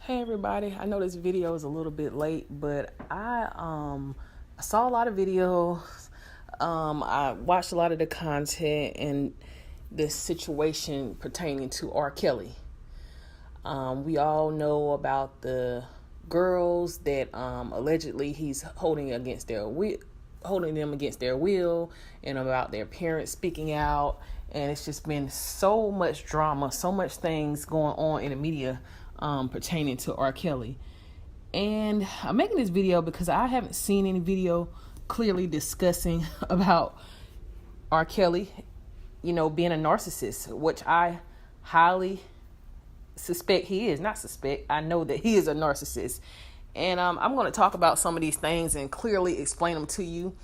Hey everybody, I know this video is a little bit late, but I saw a lot of videos. I watched a lot of the content and this situation pertaining to R. Kelly. We all know about the girls that allegedly he's holding them against their will, and about their parents speaking out. And it's just been so much drama, so much things going on in the media pertaining to R. Kelly. And I'm making this video because I haven't seen any video clearly discussing about R. Kelly, being a narcissist, which I highly suspect he is. Not suspect, I know that he is a narcissist. And I'm going to talk about some of these things and clearly explain them to you,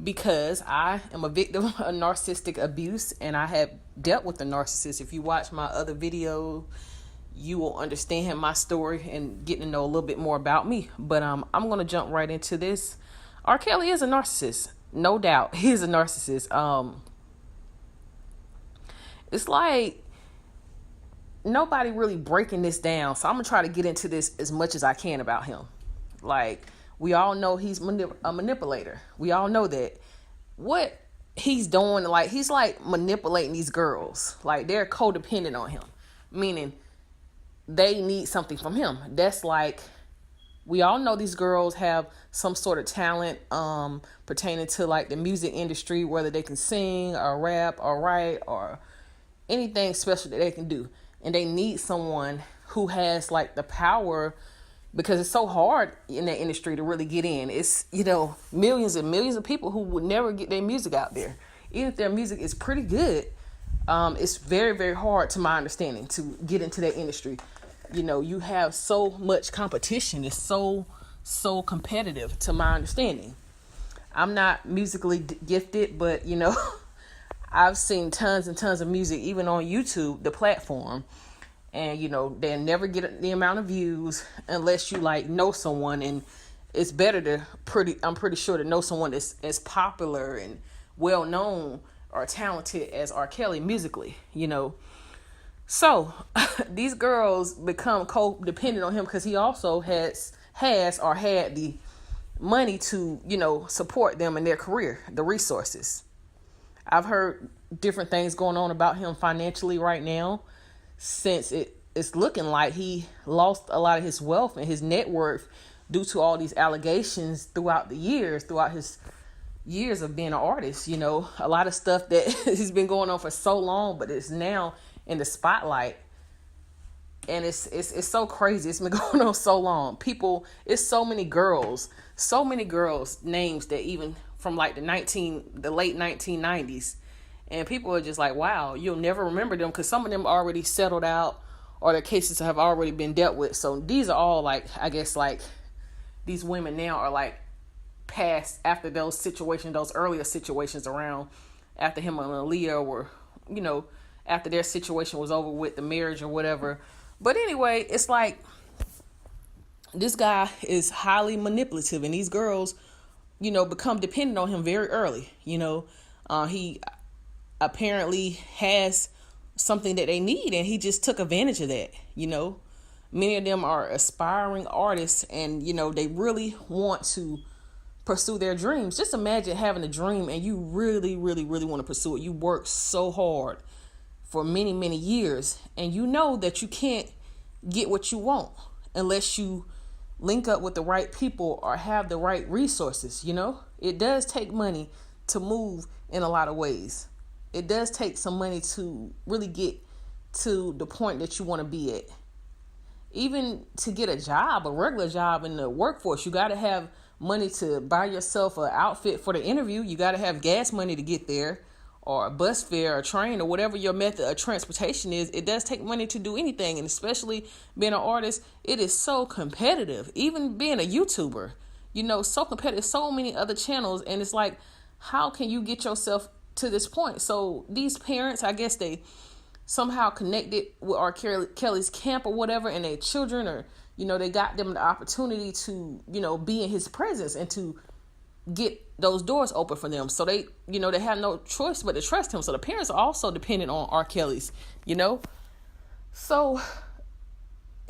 because I am a victim of narcissistic abuse and I have dealt with a narcissist. If you watch my other video, you will understand my story and get to know a little bit more about me. But I'm going to jump right into this. R. Kelly is a narcissist. No doubt. He's a narcissist. It's like nobody really breaking this down. So I'm going to try to get into this as much as I can about him. Like, we all know he's a manipulator. We all know that. What he's doing, like, he's like manipulating these girls. Like, they're codependent on him. Meaning they need something from him. That's like, we all know these girls have some sort of talent pertaining to like the music industry, whether they can sing or rap or write or anything special that they can do. And they need someone who has like the power, because it's so hard in that industry to really get in. It's, millions and millions of people who would never get their music out there. Even if their music is pretty good, it's very, very hard, to my understanding, to get into that industry. You have so much competition. It's so competitive, to my understanding. I'm not musically gifted, but, I've seen tons and tons of music, even on YouTube, the platform. And, they'll never get the amount of views unless you know someone. And it's better to I'm pretty sure to know someone that's as popular and well known or talented as R. Kelly musically, So these girls become codependent on him because he also has or had the money to, support them in their career, the resources. I've heard different things going on about him financially right now, since it's looking like he lost a lot of his wealth and his net worth due to all these allegations throughout his years of being an artist. A lot of stuff that has been going on for so long, but it's now in the spotlight. And it's so crazy. It's been going on so long. It's so many girls names that even from like the late 1990s. And people are just like, wow, you'll never remember them, because some of them already settled out or their cases have already been dealt with. So these are all these women now are past after those earlier situations around after him and Aaliyah were, after their situation was over with, the marriage or whatever. But anyway, it's like this guy is highly manipulative, and these girls, become dependent on him very early. He apparently has something that they need, and he just took advantage of that. Many of them are aspiring artists, and they really want to pursue their dreams. Just imagine having a dream and you really, really, really want to pursue it. You work so hard for many, many years, and you know that you can't get what you want unless you link up with the right people or have the right resources. It does take money to move in a lot of ways. It does take some money to really get to the point that you want to be at. Even to get a job, a regular job in the workforce, you got to have money to buy yourself an outfit for the interview. You got to have gas money to get there, or a bus fare, or a train, or whatever your method of transportation is. It does take money to do anything, and especially being an artist, it is so competitive. Even being a YouTuber, so competitive, so many other channels, and it's like, how can you get yourself to this point? So these parents, I guess they somehow connected with R. Kelly's camp or whatever, and their children, or they got them the opportunity to be in his presence and to get those doors open for them. So they they have no choice but to trust him. So the parents are also dependent on R. Kelly's. So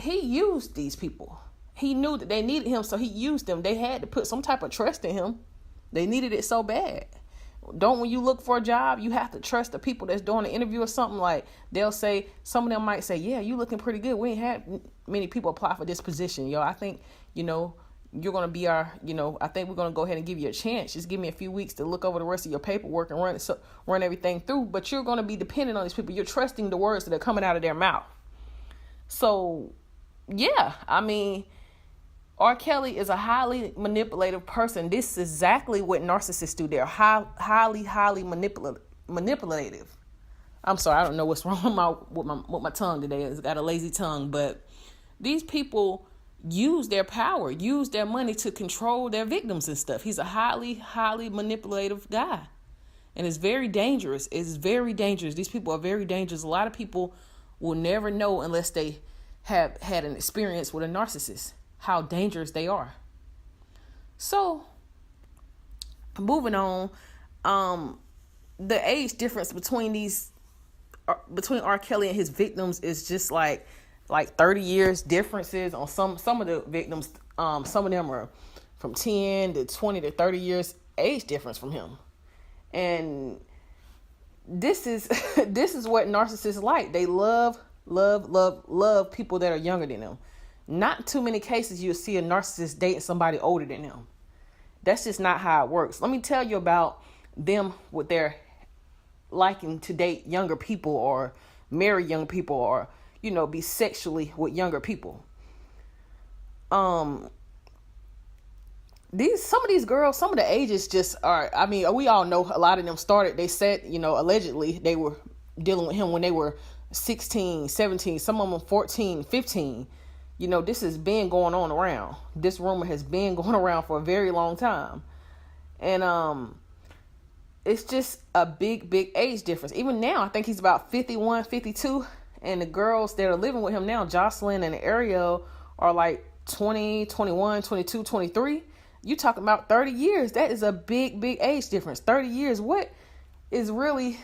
he used these people. He knew that they needed him, so he used them. They had to put some type of trust in him. They needed it so bad. Don't, when you look for a job, you have to trust the people that's doing the interview or something. Like, they'll say, some of them might say, yeah, you looking pretty good. We ain't had many people apply for this position. Yo, I think, you're going to be our, I think we're going to go ahead and give you a chance. Just give me a few weeks to look over the rest of your paperwork and run everything through. But you're going to be dependent on these people. You're trusting the words that are coming out of their mouth. So, yeah, I mean, R. Kelly is a highly manipulative person. This is exactly what narcissists do. They're highly manipulative. I'm sorry, I don't know what's wrong with my tongue today. It's got a lazy tongue, but these people use their power, use their money to control their victims and stuff. He's a highly manipulative guy, and it's very dangerous. It's very dangerous. These people are very dangerous. A lot of people will never know unless they have had an experience with a narcissist how dangerous they are. So, moving on, the age difference between R. Kelly and his victims is just like 30 years differences on some of the victims. Some of them are from 10 to 20 to 30 years age difference from him. And this is what narcissists like. They love people that are younger than them. Not too many cases you'll see a narcissist dating somebody older than them. That's just not how it works. Let me tell you about them with their liking to date younger people or marry young people or, be sexually with younger people. Some of these girls, some of the ages just are, I mean, we all know a lot of them started, they said, allegedly they were dealing with him when they were 16, 17, some of them 14, 15. This has been going on around. This rumor has been going around for a very long time. And it's just a big age difference. Even now, I think he's about 51, 52. And the girls that are living with him now, Jocelyn and Ariel, are like 20, 21, 22, 23. You talking about 30 years. That is a big age difference. 30 years. What is really,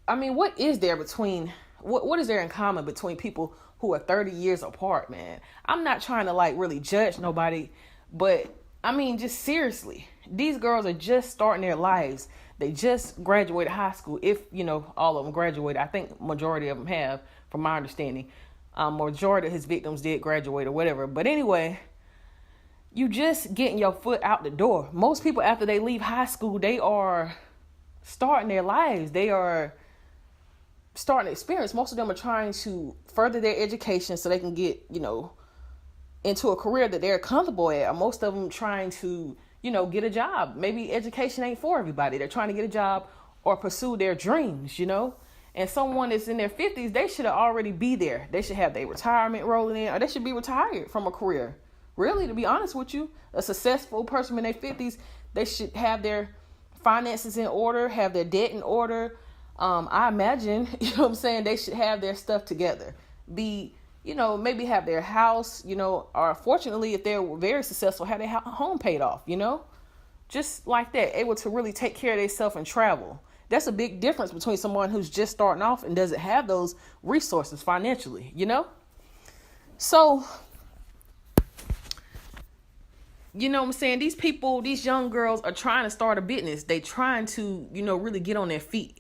I mean, what is there between, what is there in common between people who are 30 years apart, man? I'm not trying to really judge nobody, but I mean, just seriously, these girls are just starting their lives. They just graduated high school. If, all of them graduated, I think majority of them have, from my understanding. Majority of his victims did graduate or whatever. But anyway, you just getting your foot out the door. Most people, after they leave high school, they are starting their lives. They are starting to experience. Most of them are trying to further their education so they can get, into a career that they're comfortable at. Most of them trying to, get a job. Maybe education ain't for everybody. They're trying to get a job or pursue their dreams, And someone that's in their 50s, they should already be there. They should have their retirement rolling in, or they should be retired from a career. Really, to be honest with you, a successful person in their 50s, they should have their finances in order, have their debt in order. I imagine, they should have their stuff together. Be, maybe have their house, or fortunately, if they're very successful, have their home paid off, just like that, able to really take care of themselves and travel. That's a big difference between someone who's just starting off and doesn't have those resources financially, So, these people, these young girls are trying to start a business. They trying to, really get on their feet.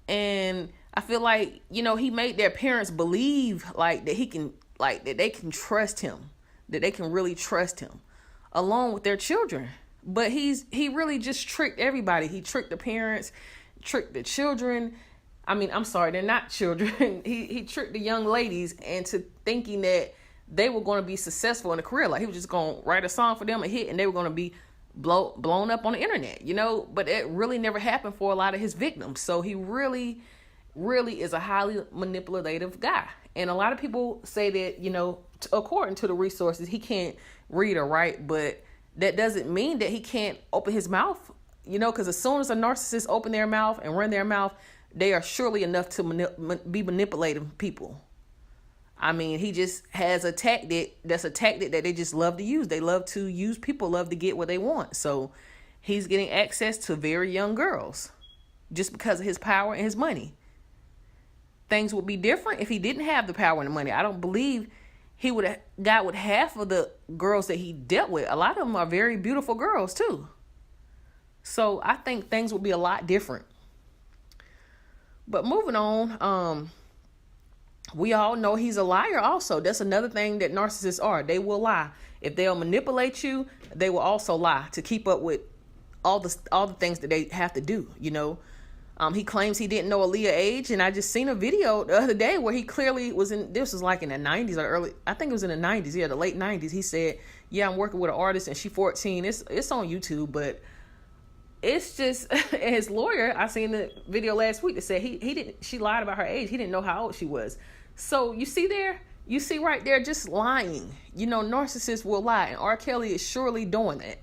And I feel like, he made their parents believe that he can, that they can trust him, that they can really trust him along with their children. But he really just tricked everybody. He tricked the parents, tricked the children. I mean, I'm sorry, they're not children. He tricked the young ladies into thinking that they were going to be successful in a career. Like, he was just going to write a song for them, a hit, and they were going to be blown up on the internet, But it really never happened for a lot of his victims. So he really is a highly manipulative guy. And a lot of people say that, according to the resources, he can't read or write, but that doesn't mean that he can't open his mouth, because as soon as a narcissist open their mouth and run their mouth, they are surely enough to be manipulating people. I mean, he just has a tactic that they just love to use. They love to use people, love to get what they want. So he's getting access to very young girls just because of his power and his money. things would be different if he didn't have the power and the money. I don't believe he would have got with half of the girls that he dealt with. A lot of them are very beautiful girls too. So I think things would be a lot different. But moving on, we all know he's a liar also. That's another thing that narcissists are. They will lie. If they'll manipulate you, they will also lie to keep up with all the things that they have to do, you know. He claims he didn't know Aaliyah's age, and I just seen a video the other day where he clearly was this was like in the 90s or early, I think it was in the 90s, yeah, the late 90s. He said, yeah, I'm working with an artist and she's 14. It's on YouTube, but it's just, his lawyer, I seen the video last week that said she lied about her age. He didn't know how old she was. So you see right there, just lying. You know, narcissists will lie, and R. Kelly is surely doing that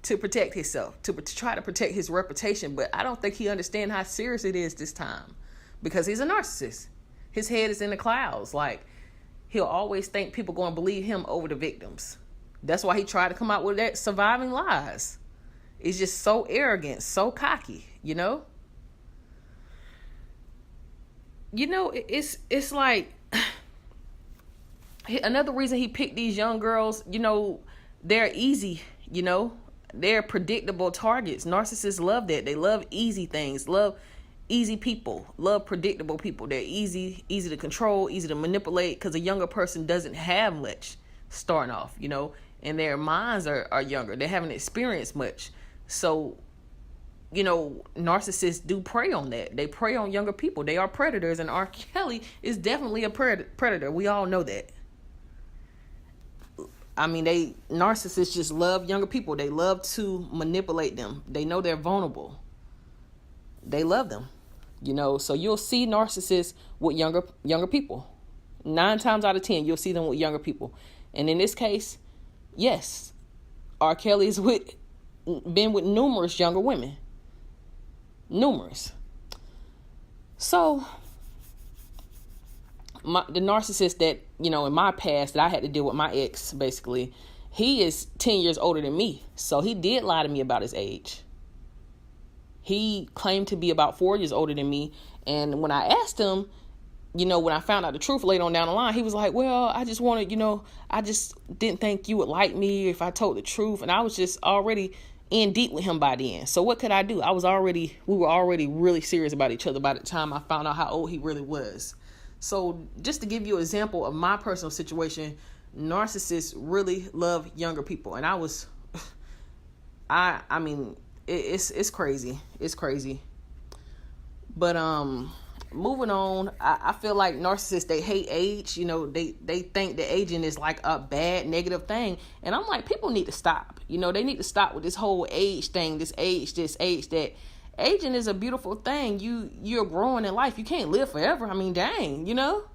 to protect himself, to try to protect his reputation. But I don't think he understands how serious it is this time, because he's a narcissist. His head is in the clouds. Like, he'll always think people going to believe him over the victims. That's why he tried to come out with that surviving lies. It's just so arrogant, so cocky, you know? You know, it's like, another reason he picked these young girls, you know, they're easy, you know? They're predictable targets. Narcissists love that. They love easy things, love easy people, love predictable people. They're easy to control, easy to manipulate, because a younger person doesn't have much starting off, you know, and their minds are younger. They haven't experienced much. So, you know, narcissists do prey on that. They prey on younger people. They are predators, and R. Kelly is definitely a predator. We all know that. I mean, narcissists just love younger people. They love to manipulate them. They know they're vulnerable. They love them, you know. So you'll see narcissists with younger people. 9 times out of 10, you'll see them with younger people. And in this case, yes, R. Kelly's been with numerous younger women. Numerous. So the narcissist that, you know, in my past that I had to deal with, my ex, basically, he is 10 years older than me. So he did lie to me about his age. He claimed to be about 4 years older than me. And when I asked him, you know, when I found out the truth later on down the line, he was like, well, I just wanted, you know, I just didn't think you would like me if I told the truth. And I was just already in deep with him by the end. So what could I do? We were already really serious about each other by the time I found out how old he really was. So just to give you an example of my personal situation, narcissists really love younger people. And I mean, it's crazy. It's crazy. But moving on, I feel like narcissists, they hate age. You know, they think that aging is like a bad, negative thing. And I'm like, people need to stop. You know, they need to stop with this whole age thing, this age that. Aging is a beautiful thing. You're growing in life. You can't live forever. I mean, dang, you know,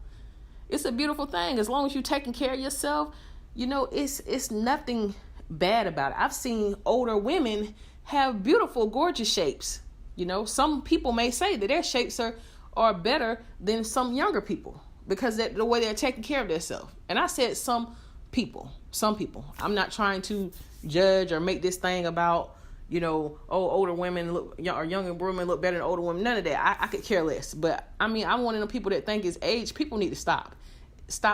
it's a beautiful thing. As long as you're taking care of yourself, you know, it's nothing bad about it. I've seen older women have beautiful, gorgeous shapes. You know, some people may say that their shapes are better than some younger people because the way they're taking care of themselves. And I said some people. I'm not trying to judge or make this thing about, you know, older women or younger women look better than older women. None of that. I could care less. But I mean, I'm one of the people that think it's age. People need to stop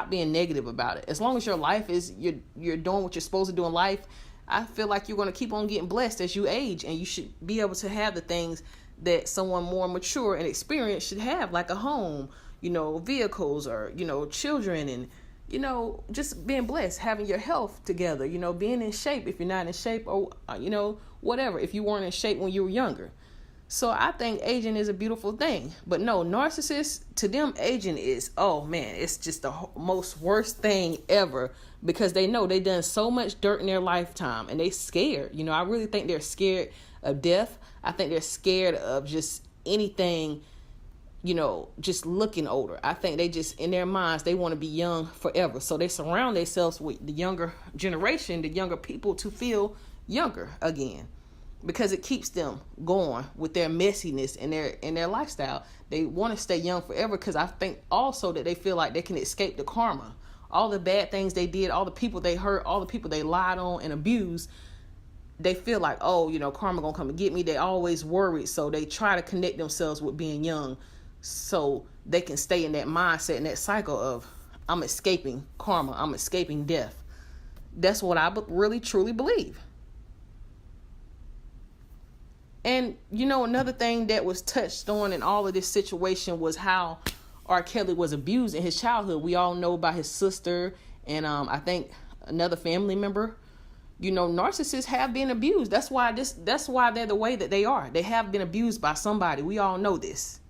being negative about it. As long as your life is, you're doing what you're supposed to do in life, I feel like you're going to keep on getting blessed as you age, and you should be able to have the things that someone more mature and experienced should have, like a home, you know, vehicles, or, you know, children, and, you know, just being blessed, having your health together, you know, being in shape if you're not in shape, or, you know, whatever, if you weren't in shape when you were younger. So I think aging is a beautiful thing. But no, narcissists, to them, aging is, oh man, it's just the most worst thing ever, because they know they done so much dirt in their lifetime, and they scared. You know, I really think they're scared of death. I think they're scared of just anything, you know, just looking older. I think they just, in their minds, they want to be young forever. So they surround themselves with the younger generation, the younger people, to feel younger again, because it keeps them going with their messiness and their lifestyle. They want to stay young forever, because I think also that they feel like they can escape the karma. All the bad things they did, all the people they hurt, all the people they lied on and abused, they feel like, oh, you know, karma gonna come and get me. They always worried, so they try to connect themselves with being young so they can stay in that mindset and that cycle of, I'm escaping karma, I'm escaping death. That's what I really truly believe. And another thing that was touched on in all of this situation was how R. Kelly was abused in his childhood. We all know about his sister and I think another family member. Narcissists have been abused. That's why they're the way that they are. They have been abused by somebody. We all know this.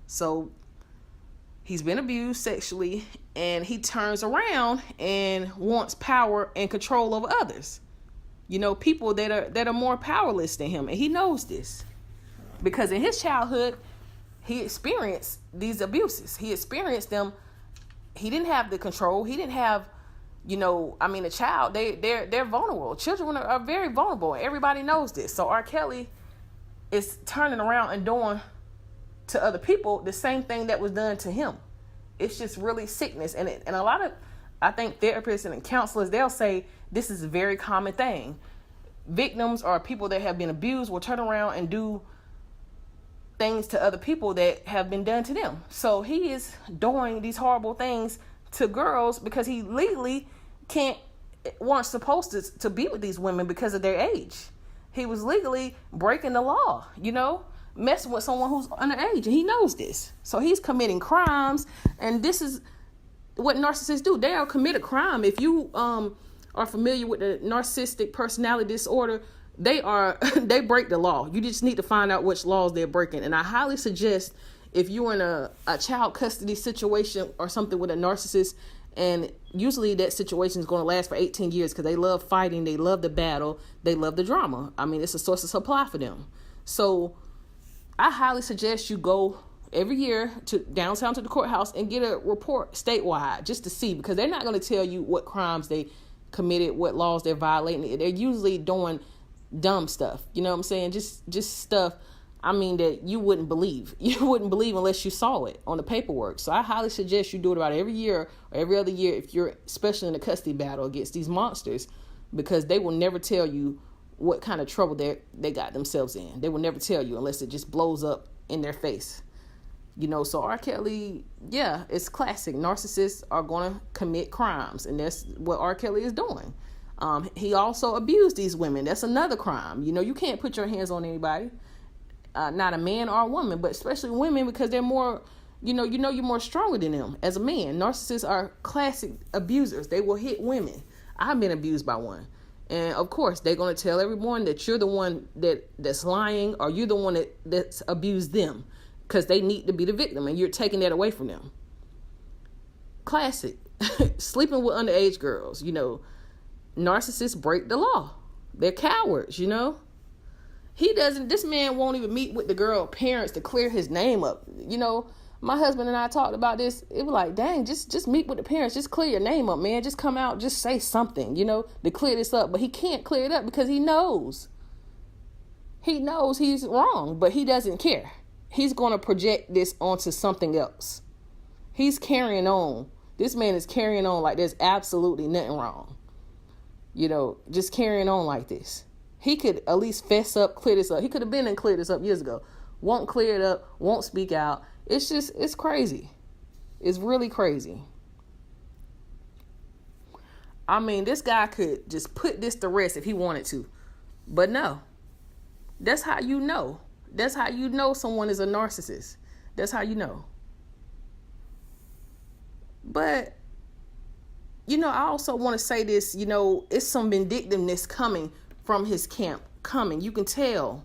So he's been abused sexually, and he turns around and wants power and control over others. People that are more powerless than him, and he knows this because in his childhood he experienced these abuses. He experienced them. He didn't have the control. He didn't have, a child, they're vulnerable. Children are very vulnerable. Everybody knows this. So R. Kelly is turning around and doing to other people the same thing that was done to him. It's just really sickness. And a lot of, I think, therapists and counselors, they'll say this is a very common thing. Victims or people that have been abused will turn around and do things to other people that have been done to them. So he is doing these horrible things to girls because he legally weren't supposed to be with these women because of their age. He was legally breaking the law, messing with someone who's underage, and he knows this. So he's committing crimes, and this is what narcissists do. They are commit a crime. If you are familiar with the narcissistic personality disorder, they break the law. You just need to find out which laws they're breaking. And I highly suggest, if you're in a child custody situation or something with a narcissist, and usually that situation is going to last for 18 years because they love fighting, they love the battle, they love the drama. It's a source of supply for them. So I highly suggest you go every year to downtown to the courthouse and get a report statewide just to see, because they're not going to tell you what crimes they committed, what laws they're violating. They're usually doing dumb stuff. You know what I'm saying? Just stuff, that you wouldn't believe. You wouldn't believe unless you saw it on the paperwork. So I highly suggest you do it about every year or every other year if you're especially in a custody battle against these monsters, because they will never tell you what kind of trouble they got themselves in. They will never tell you unless it just blows up in their face. So R. Kelly, yeah, it's classic. Narcissists are going to commit crimes, and that's what R. Kelly is doing. He also abused these women. That's another crime. You can't put your hands on anybody, not a man or a woman, but especially women, because they're more, you're more stronger than them as a man. Narcissists are classic abusers. They will hit women. I've been abused by one. And of course, they're going to tell everyone that you're the one that's lying, or you're the one that's abused them, because they need to be the victim and you're taking that away from them. Classic. Sleeping with underage girls. Narcissists break the law. They're cowards, This man won't even meet with the girl parents to clear his name up. My husband and I talked about this. It was like, dang, just meet with the parents. Just clear your name up, man. Just come out. Just say something, to clear this up. But he can't clear it up because he knows. He knows he's wrong, but he doesn't care. He's going to project this onto something else. He's carrying on. This man is carrying on like there's absolutely nothing wrong. Just carrying on like this. He could at least fess up, clear this up. He could have been and cleared this up years ago. Won't clear it up, won't speak out. It's crazy. It's really crazy. This guy could just put this to rest if he wanted to. But no. That's how you know. That's how you know someone is a narcissist. That's how you know. But, I also want to say this, it's some vindictiveness coming from his camp. You can tell,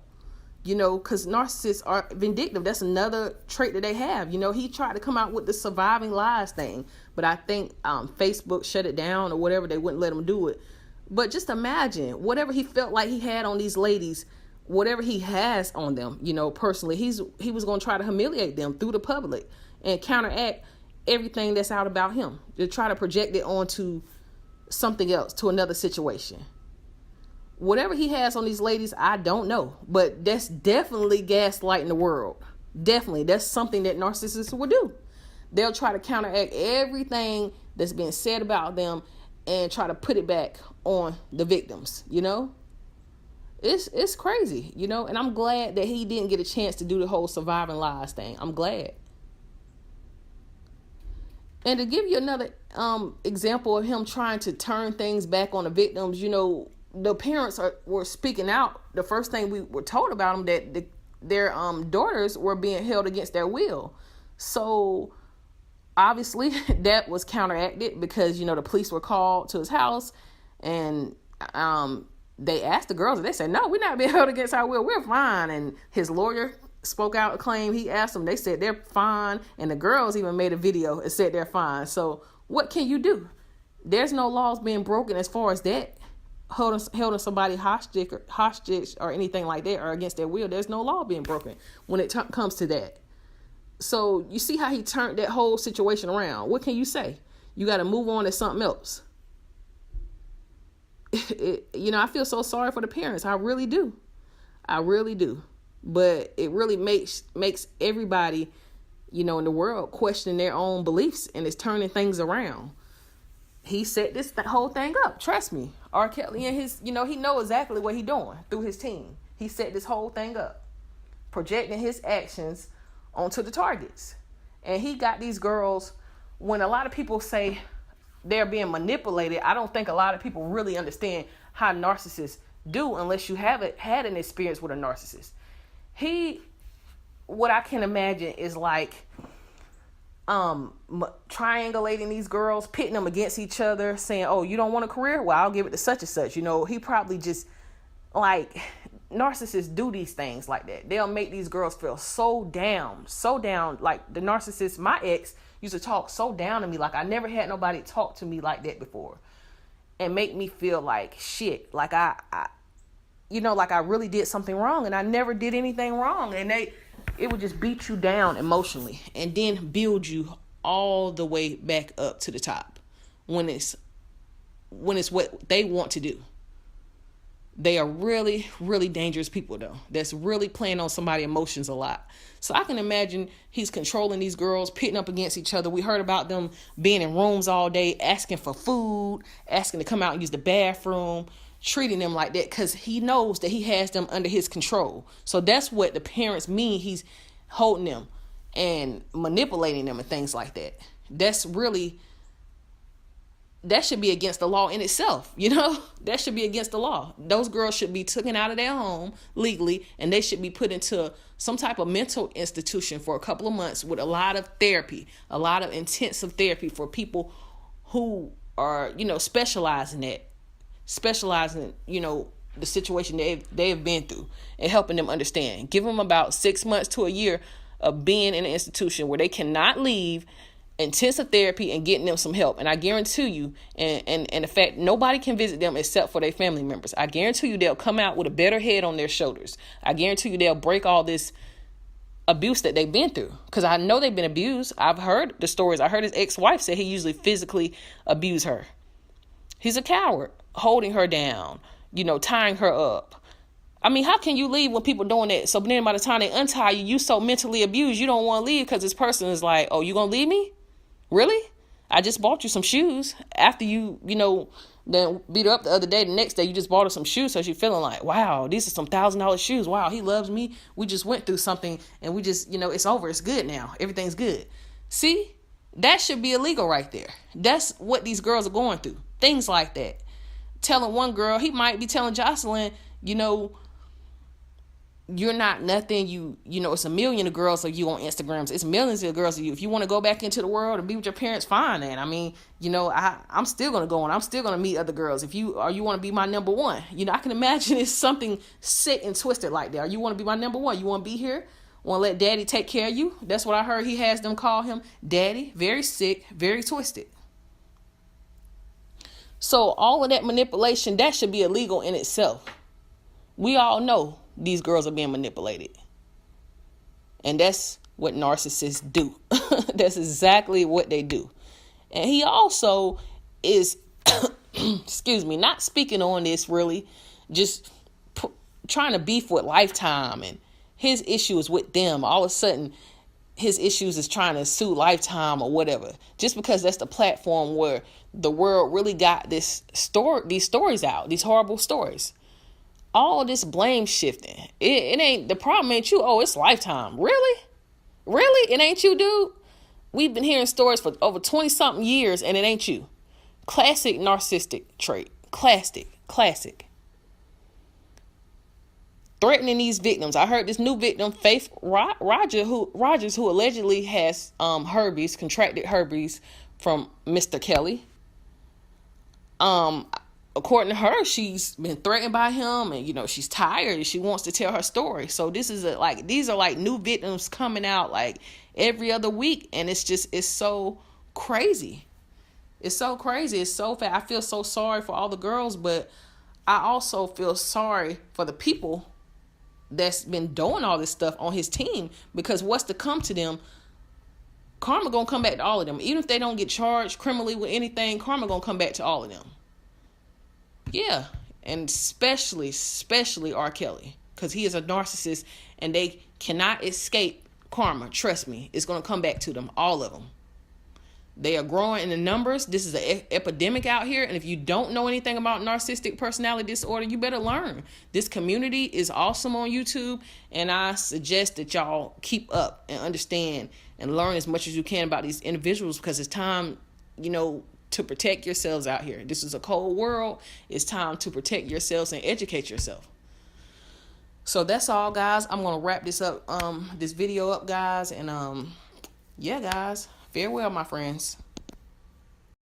because narcissists are vindictive. That's another trait that they have. He tried to come out with the surviving lies thing, but I think Facebook shut it down or whatever. They wouldn't let him do it. But just imagine whatever he felt like he had on these ladies, whatever he has on them, personally, he was going to try to humiliate them through the public and counteract everything that's out about him, to try to project it onto something else, to another situation. Whatever he has on these ladies, I don't know, but that's definitely gaslighting the world. Definitely. That's something that narcissists will do. They'll try to counteract everything that's been said about them and try to put it back on the victims, It's crazy, and I'm glad that he didn't get a chance to do the whole surviving lies thing. I'm glad. And to give you another example of him trying to turn things back on the victims, the parents were speaking out. The first thing we were told about them, that their daughters were being held against their will. So obviously that was counteracted because, the police were called to his house, and they asked the girls, and they said, no, we're not being held against our will. We're fine. And his lawyer spoke out a claim. He asked them. They said they're fine. And the girls even made a video and said they're fine. So what can you do? There's no laws being broken as far as that. Holding somebody hostage or anything like that, or against their will. There's no law being broken when it comes to that. So you see how he turned that whole situation around. What can you say? You got to move on to something else. I feel so sorry for the parents. I really do. I really do. But it really makes everybody, in the world question their own beliefs, and it's turning things around. He set this whole thing up. Trust me. R Kelly and his, he know exactly what he's doing through his team. He set this whole thing up, projecting his actions onto the targets. And he got these girls, when a lot of people say they're being manipulated, I don't think a lot of people really understand how narcissists do unless you haven't had an experience with a narcissist. What I can imagine is like triangulating these girls, pitting them against each other, saying, oh, you don't want a career? Well, I'll give it to such and such. He probably just, like, narcissists do these things like that. They'll make these girls feel so down. Like the narcissist, my ex, used to talk so down to me. Like I never had nobody talk to me like that before, and make me feel like shit. Like I like I really did something wrong, and I never did anything wrong. And it would just beat you down emotionally and then build you all the way back up to the top when it's what they want to do. They are really, really dangerous people, though. That's really playing on somebody's emotions a lot. So I can imagine he's controlling these girls, pitting up against each other. We heard about them being in rooms all day, asking for food, asking to come out and use the bathroom, treating them like that because he knows that he has them under his control. So that's what the parents mean. He's holding them and manipulating them and things like that. That should be against the law in itself, That should be against the law. Those girls should be taken out of their home legally, and they should be put into some type of mental institution for a couple of months with a lot of therapy, a lot of intensive therapy for people who are, specializing, the situation they have been through, and helping them understand. Give them about 6 months to a year of being in an institution where they cannot leave, intensive therapy, and getting them some help. And I guarantee you, and in fact, nobody can visit them except for their family members. I guarantee you they'll come out with a better head on their shoulders. I guarantee you they'll break all this abuse that they've been through, because I know they've been abused. I've heard the stories. I heard his ex-wife say he usually physically abused her. He's a coward, holding her down, tying her up. I mean, how can you leave when people doing that? So then by the time they untie you, you so mentally abused, you don't want to leave because this person is like, oh, you gonna leave me? Really? I just bought you some shoes after you then beat her up the other day. The next day, you just bought her some shoes. So she's feeling like, wow, these are some $1,000 shoes. Wow, he loves me. We just went through something and we just, it's over. It's good now. Everything's good. See, that should be illegal right there. That's what these girls are going through. Things like that. Telling one girl, he might be telling Jocelyn, you're not nothing. It's a million of girls of you on Instagrams. It's millions of girls of you. If you want to go back into the world and be with your parents, fine. And I mean, I'm still going to go and I'm still going to meet other girls. If you want to be my number one, I can imagine it's something sick and twisted like that. Or you want to be my number one. You want to be here? Want to let daddy take care of you? That's what I heard he has them call him, daddy. Very sick, very twisted. So all of that manipulation, that should be illegal in itself. We all know these girls are being manipulated. And that's what narcissists do. That's exactly what they do. And he also is, not speaking on this really, just trying to beef with Lifetime, and his issue is with them. All of a sudden, his issues is trying to sue Lifetime or whatever, just because that's the platform where the world really got these stories out, these horrible stories. All this blame shifting. It ain't, the problem ain't you. Oh, it's Lifetime. Really? It ain't you, dude? We've been hearing stories for over 20 something years and it ain't you. Classic narcissistic trait. Classic. Threatening these victims. I heard this new victim, Faith Rogers, who allegedly has herpes, contracted herpes from Mr. Kelly. According to her, she's been threatened by him, and she's tired and she wants to tell her story. So this is these are like new victims coming out like every other week, and it's so crazy. It's so crazy. It's so fast. I feel so sorry for all the girls, but I also feel sorry for the people that's been doing all this stuff on his team, because what's to come to them, karma gonna come back to all of them. Even if they don't get charged criminally with anything, karma gonna come back to all of them. Yeah, and especially R Kelly, because he is a narcissist and they cannot escape karma. Trust me, it's gonna come back to them, all of them. They are growing in the numbers. This is an epidemic out here. And if you don't know anything about narcissistic personality disorder, you better learn. This community is awesome on YouTube. And I suggest that y'all keep up and understand and learn as much as you can about these individuals, because it's time, to protect yourselves out here. This is a cold world. It's time to protect yourselves and educate yourself. So that's all, guys. I'm going to wrap this up, this video up, guys. And yeah, guys. Farewell, my friends.